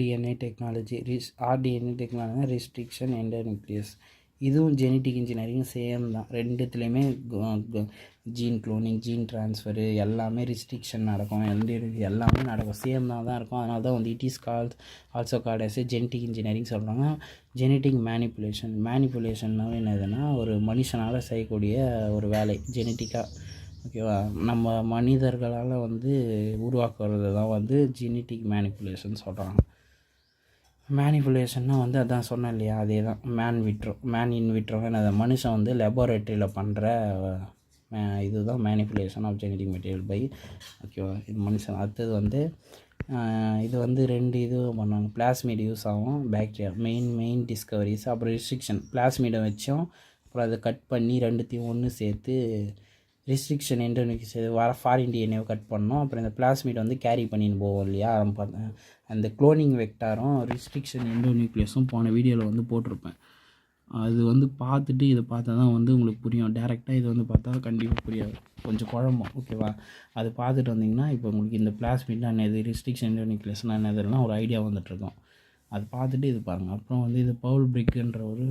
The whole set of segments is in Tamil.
DNA technology rDNA technology restriction endonuclease. இதுவும் ஜெனட்டிக் இன்ஜினியரிங் சேம் தான். ரெண்டுத்துலேயுமே ஜீன் க்ளோனிங், ஜீன் ட்ரான்ஸ்ஃபரு எல்லாமே ரிஸ்ட்ரிக்ஷன் நடக்கும். எல்லாமே நடக்கும், சேம் தான் இருக்கும். அதனால தான் வந்து it is also called as genetic engineering சொல்கிறாங்க. ஜெனட்டிக் மேனிப்புலேஷன்னாவே என்னதுன்னா ஒரு மனுஷனால் செய்யக்கூடிய ஒரு வேலை ஜெனட்டிக்காக. ஓகேவா, நம்ம மனிதர்களால் வந்து உருவாக்குறது தான் வந்து ஜெனட்டிக் மேனிப்புலேஷன் சொல்கிறாங்க. மேனிப்புலேஷன்னா வந்து அதான் சொன்னேன் இல்லையா, அதே தான். மேன் இன்விட்ரோன்னு அதை மனுஷன் வந்து லெபார்ட்டரியில் பண்ணுற இதுதான் manipulation of genetic material by. ஓகேவா, இது மனுஷன். அடுத்தது வந்து இது வந்து 2 இது பண்ணுவாங்க. பிளாஸ்மிட் யூஸ் ஆகும், பாக்டீரியா மெயின் டிஸ்கவரிஸ். அப்புறம் ரெஸ்ட்ரிக்ஷன், பிளாஸ்மிடை வச்சோம், அப்புறம் அதை கட் பண்ணி ரெண்டுத்தையும் ஒன்று சேர்த்து ரெஸ்ட்ரிக்ஷன் எண்டோநியூக்ளியஸ் ஃபாரின் டிஎன்ஏவை கட் பண்ணோம். அப்புறம் இந்த பிளாஸ்மிட் வந்து கேரி பண்ணின்னு போவோம் இல்லையா, அந்த குளோனிங் வெக்டாரும் ரெஸ்ட்ரிக்ஷன் எண்டோநியூக்ளியஸும் போன வீடியோவில் வந்து போட்டிருப்பேன். அது வந்து பார்த்துட்டு இதை பார்த்தா தான் வந்து உங்களுக்கு புரியும். டேரெக்டாக இது வந்து பார்த்தா கண்டிப்பாக புரியாது, கொஞ்சம் குழம்பும். ஓகேவா, அது பார்த்துட்டு வந்திங்கன்னா இப்போ உங்களுக்கு இந்த பிளாஸ்மிட்னா என்னது, ரெஸ்ட்ரிக்ஷன் எண்டோநியூக்ளியஸ்னா என்னதுலாம் ஒரு ஐடியா வந்துட்டுருக்கும். அது பார்த்துட்டு இது பாருங்கள். அப்புறம் வந்து இது பவுல் பிரிக்குன்ற ஒரு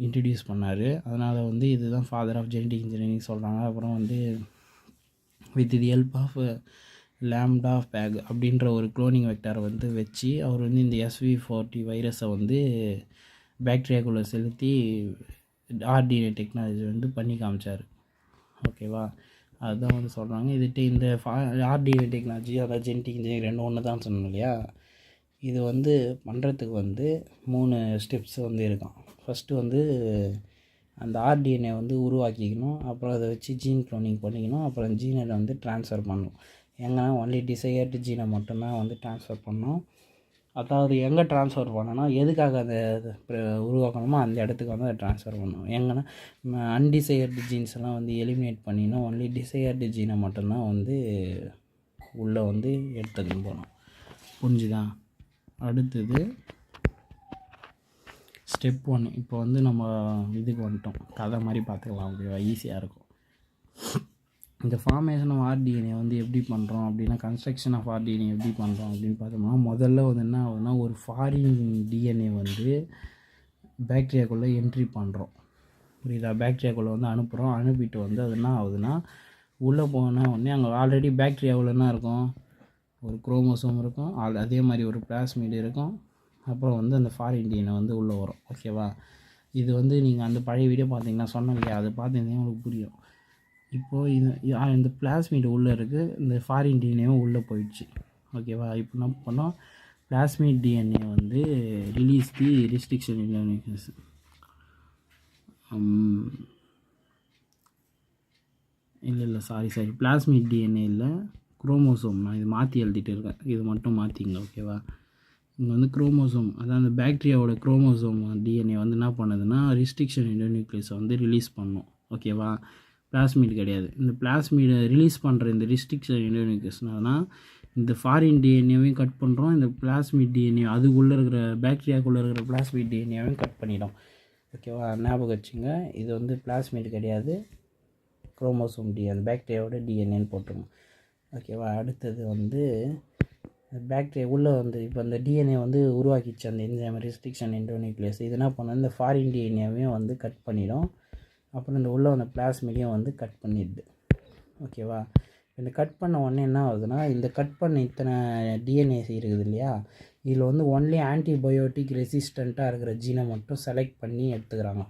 இன்ட்ரடியூஸ் பண்ணார். அதனால் வந்து இதுதான் ஃபாதர் ஆஃப் ஜெனட்டிக் இன்ஜினியரிங் சொல்கிறாங்க. அப்புறம் வந்து with the help of lambda phage அப்படின்ற ஒரு குளோனிங் வெக்டாரை வந்து வச்சு அவர் வந்து இந்த SV40 வைரஸை வந்து பாக்டீரியாக்குள்ளே செலுத்தி ஆர்டிஎன்ஏ டெக்னாலஜி வந்து பண்ணி காமிச்சார். ஓகேவா, அதுதான் வந்து சொல்கிறாங்க. இந்த ஆர்டிஎன்ஏ டெக்னாலஜி அதாவது ஜெனட்டிக் இன்ஜினியரிங் ரெண்டும் ஒன்று தான் சொன்னோம் இல்லையா. இது வந்து பண்ணுறதுக்கு வந்து 3 ஸ்டெப்ஸ் வந்து இருக்கும். ஃபஸ்ட்டு வந்து அந்த ஆர்டிஎன்ஏ வந்து உருவாக்கிக்கணும், அப்புறம் அதை வச்சு ஜீன் க்ளோனிங் பண்ணிக்கணும், அப்புறம் ஜீனை வந்து ட்ரான்ஸ்ஃபர் பண்ணணும். எங்கன்னா ஒன்லி டிசையர்டு ஜீனை மட்டும்தான் வந்து ட்ரான்ஸ்ஃபர் பண்ணணும். அதாவது எங்கே ட்ரான்ஸ்ஃபர் பண்ணணும்னா எதுக்காக அதை உருவாக்கணுமோ அந்த இடத்துக்கு வந்து அதை ட்ரான்ஸ்ஃபர் பண்ணணும். எங்கன்னா அன்டிசையர்டு ஜீன்ஸ் எல்லாம் வந்து எலிமினேட் பண்ணிடணும். ஒன்லி டிசையர்டு ஜீனை மட்டும்தான் வந்து உள்ளே வந்து எடுத்துக்கணும் போகணும். புரிஞ்சுதான்? அடுத்தது ஸ்டெப் 1. இப்போ வந்து நம்ம இதுக்கு வந்துட்டோம், கதை மாதிரி பார்த்துக்கலாம். ஓகேவா, ஈஸியாக இருக்கும். இந்த ஃபார்மேஷன் ஆஃப் ஆர்டிஎன்ஏ வந்து எப்படி பண்ணுறோம் அப்படின்னா, கன்ஸ்ட்ரக்ஷன் ஆஃப் ஆர்டிஎன்ஏ எப்படி பண்ணுறோம் அப்படின்னு பார்த்தோம்னா, முதல்ல வந்து என்ன ஆகுதுன்னா ஒரு ஃபாரின் டிஎன்ஏ வந்து பாக்டீரியாக்குள்ளே என்ட்ரி பண்ணுறோம். புரியுதா, பாக்டீரியாக்குள்ளே வந்து அனுப்பிட்டு வந்து அது என்ன ஆகுதுன்னா உள்ளே போன உடனே அங்கே ஆல்ரெடி பாக்டீரியாவில் என்ன இருக்கும், ஒரு குரோமோசோம் இருக்கும், அதே மாதிரி ஒரு பிளாஸ்மிட் இருக்கும், அப்புறம் வந்து அந்த ஃபாரின் டிஎன்ஏ வந்து உள்ளே வரும். ஓகேவா, இது வந்து நீங்கள் அந்த பழைய வீடியோ பார்த்தீங்கன்னா சொன்னேன் இல்லையா, அது பார்த்தீங்கன்னா உங்களுக்கு புரியும். இப்போது இந்த பிளாஸ்மிட் உள்ளே இருக்குது, இந்த ஃபாரின் டிஎன்ஏவும் உள்ளே போயிடுச்சு. ஓகேவா, இப்போ என்ன பண்ணோம், பிளாஸ்மிட் டிஎன்ஏ வந்து ரிலீஸ் தி ரெஸ்ட்ரிக்ஷன் எண்டோநியூக்ளியஸ். இல்லை சாரி பிளாஸ்மிட் டிஎன்ஏ இல்லை, குரோமோசோம். நான் இது மாற்றி எழுதிட்டு இருக்கேன், இது மட்டும் மாற்றிங்க. ஓகேவா, இங்கே வந்து குரோமோசோம், அதான் அந்த பாக்டீரியாவோட குரோமோசோம் டிஎன்ஏ வந்து என்ன பண்ணுதுன்னா ரெஸ்ட்ரிக்ஷன் எண்டோநியூக்ளியஸை வந்து ரிலீஸ் பண்ணும். ஓகேவா, பிளாஸ்மிட் கிடையாது. இந்த பிளாஸ்மிடை ரிலீஸ் பண்ணுற இந்த ரெஸ்ட்ரிக்ஷன் எண்டோநியூக்ளியஸ்னால்னா இந்த ஃபாரின் டிஎன்ஏவையும் கட் பண்ணுறோம், இந்த பிளாஸ்மிட் டிஎன்ஏ அதுக்குள்ளே இருக்கிற பாக்டீரியாக்குள்ளே இருக்கிற பிளாஸ்மிட் டிஎன்ஏவையும் கட் பண்ணிடும். ஓகேவா, ஞாபகம் வச்சுங்க. இது வந்து பிளாஸ்மிட் கிடையாது, குரோமோசோம் அந்த பாக்டீரியாவோட டிஎன்ஏன்னு போட்டுருவோம். ஓகேவா, அடுத்தது வந்து பாக்டீரியா உள்ளே வந்து இப்போ அந்த டிஎன்ஏ வந்து உருவாக்கிச்சு அந்த என்சைம் ரெஸ்ட்ரிக்ஷன் எண்டோநியூக்ளியஸ். இது என்ன பண்ணோம், இந்த ஃபாரின் டிஎன்ஏவையும் வந்து கட் பண்ணிடும், அப்புறம் இந்த உள்ளே வந்த பிளாஸ்மிடையும் வந்து கட் பண்ணிடுது. ஓகேவா, இந்த கட் பண்ண உடனே என்ன ஆகுதுன்னா, இந்த கட் பண்ண இத்தனை டிஎன்ஏஸ் இருக்குது இல்லையா, இதில் வந்து ஒன்லி ஆன்டிபயோட்டிக் ரெசிஸ்டண்ட்டாக இருக்கிற ஜீனை மட்டும் செலக்ட் பண்ணி எடுத்துக்கிறாங்க.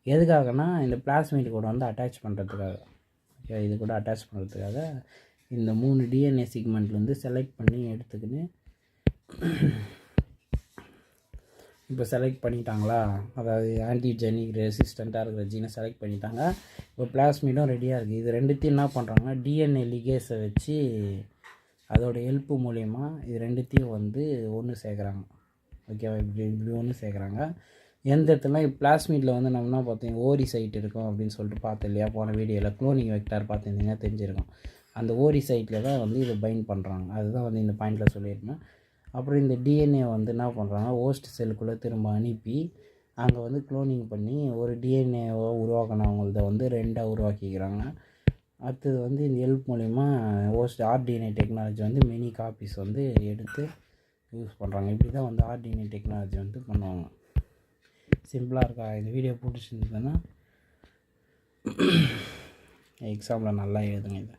எதுக்காகனா இந்த பிளாஸ்மிட் கூட வந்து அட்டாச் பண்ணுறதுக்காக. ஓகே, இது கூட அட்டாச் பண்ணுறதுக்காக இந்த 3 டிஎன்ஏ செக்மெண்ட்ல வந்து செலக்ட் பண்ணி எடுத்துக்கின்னு இப்போ செலக்ட் பண்ணிட்டாங்களா, அதாவது ஆன்டிஜெனிக் ரெசிஸ்டண்ட்டாக இருக்கிற ஜீனை செலக்ட் பண்ணிட்டாங்க. இப்போ பிளாஸ்மிடும் ரெடியாக இருக்குது. இது ரெண்டுத்தையும் என்ன பண்ணுறாங்கன்னா டிஎன்ஏ லிகேஸை வச்சு அதோட ஹெல்ப்பு மூலயமா இது ரெண்டுத்தையும் வந்து ஒன்று சேர்க்குறாங்க. ஓகேவா, இப்படி ஒன்று சேர்க்குறாங்க. எந்த இடத்துல பிளாஸ்மிட்டில் வந்து நம்ம என்ன பார்த்தோம், ஓரி சைட் இருக்கும் அப்படின்னு சொல்லிட்டு பார்த்தோம் இல்லையா போன வீடியோவில். குளோனிங் வெக்டார் பார்த்துருந்தீங்கன்னா தெரிஞ்சிருக்கும். அந்த ஓரி சைட்டில் தான் வந்து இதை பைண்ட் பண்ணுறாங்க. அதுதான் வந்து இந்த பாயிண்டில் சொல்லியிருக்கேன். அப்புறம் இந்த டிஎன்ஏ வந்து என்ன பண்ணுறாங்க, ஹோஸ்ட் செல்லுக்குள்ளே திரும்ப அனுப்பி அங்கே வந்து குளோனிங் பண்ணி ஒரு டிஎன்ஏவை உருவாக்கினவங்களத வந்து 2ஆக உருவாக்கிக்கிறாங்க. அடுத்தது வந்து இந்த ஹெல்ப் மூலிமா ஹோஸ்ட் ஆர்டிஎன்ஏ டெக்னாலஜி வந்து மெனி காப்பீஸ் வந்து எடுத்து யூஸ் பண்ணுறாங்க. இப்படி தான் வந்து ஆர்டிஎன்ஏ டெக்னாலஜி வந்து பண்ணுவாங்க. சிம்பிளாக இருக்கா? இந்த வீடியோ பிடிச்சிருந்ததுன்னா எக்ஸாமில் நல்லா எழுதுங்க இதை.